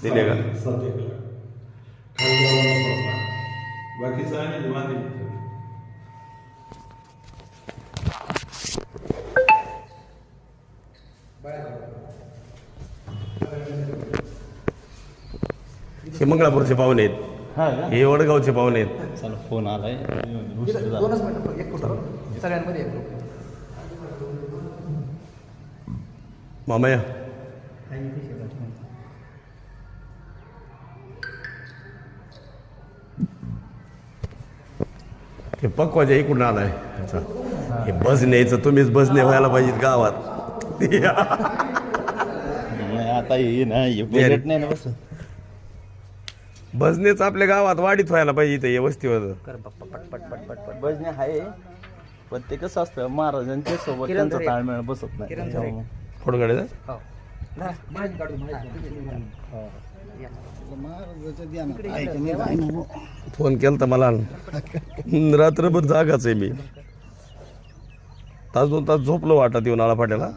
दिले का? 7 एक लाख खासदारांना 7 लाख बाकीचं आम्ही बांधले. हे मंगळापूरचे पाहुणे आहेत, हा का? हे वडगावचे पाहुणे आहेत. चला फोन आलाय. दोनच मिनिटं एक कुठं सगळ्यांमध्ये एक मामया हे पक्वाच्या इकडून आलाय. अच्छा. हे बस न्यायचं, तुम्हीच बसने व्हायला पाहिजेत गावात. नाही, आता ये ना ये बजेट नाही ना बस. बसनेच आपल्या गावात वाढीत व्हायला पाहिजे इथे या वस्तीवर. कर पट पट पट पट पट पट बजने आहे पण ते कसं असतं महाराजांच्या सोबत किरण त्यांचा धरे. ताळमेळ बसत नाही किरण धरे. त्याच्यामुळं. फोडगाडीचा हो माहिती काढू फोन केला तर मला रात्रभर जागाच आहे मी. तास 2 तास झोपलो वाटत येऊन आळा फाट्याला.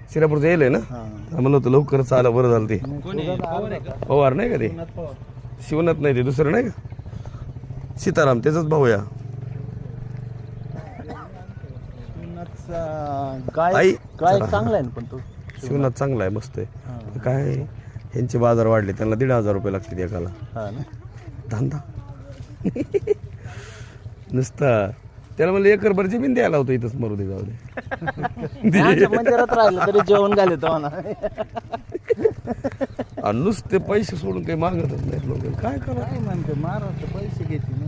शिरापूरचं येईल ना. म्हणलं होतं लवकरच आलं, बरं झालं ते. पवार नाही का ते? शिवनाथ नाही, ते दुसरं नाही का? सीताराम त्याचाच भाऊ या. गाय आई, गाय चला. चांगला आहे ना पण तो शिवनाथ चांगला आहे, मस्त आहे. काय ह्यांचे बाजार वाढले, त्यांना 1,500 रुपये लागतील एकाला. हा ना. धंदा नुसता. त्याला म्हणलं एकरभर जमीन द्यायला होतं, इथंच मरू दे, जाऊ दे. आमच्या मंदिरात राहिलं तरी जेवण घालत म्हणा. आणि नुसते पैसे सोडून काही मागतच नाहीत लोक. काय करा काय म्हणते महाराष्ट्र पैसे घेते ना.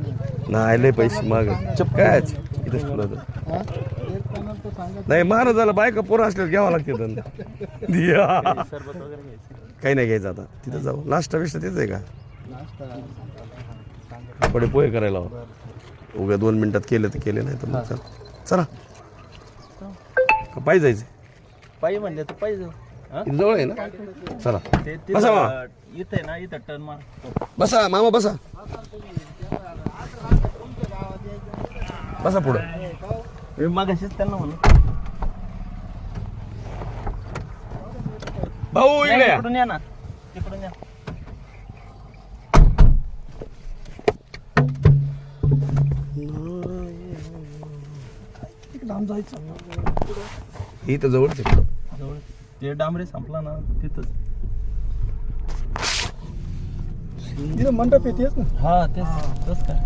नाही, लय पैसे मागत काय इथंच तुला तर. हा? येताना तर सांगत नाही, महाराजाला बायका पोरं असल्यावर घ्यावं लागते त्यांना. सरबत वगैरे घ्यायचं. काही नाही घ्यायचं आता, तिथं जाऊ. नाश्ता बिष्टा तेच आहे का? नाश्ता थोडे पोहे करायला हवं. उद्या 2 मिनिटात केले तर केले, नाही तर मग चल. चला का पायी जायचं? पाहिजे म्हणले तर पाहिजे. हा? इथं जवळ आहे ना. चला ते बसा मामा. इथे ना इथं टर्न मार. बसा मामा, बसा बसा पुढं. मागाशीच त्यांना म्हणून भाऊ इकडे या. तिकडून या ना, तिकडून या. इथं जवळच आहे. जवळ ते डांबरे संपला ना तिथंच. मंडप येतेच ना. हा तेच काय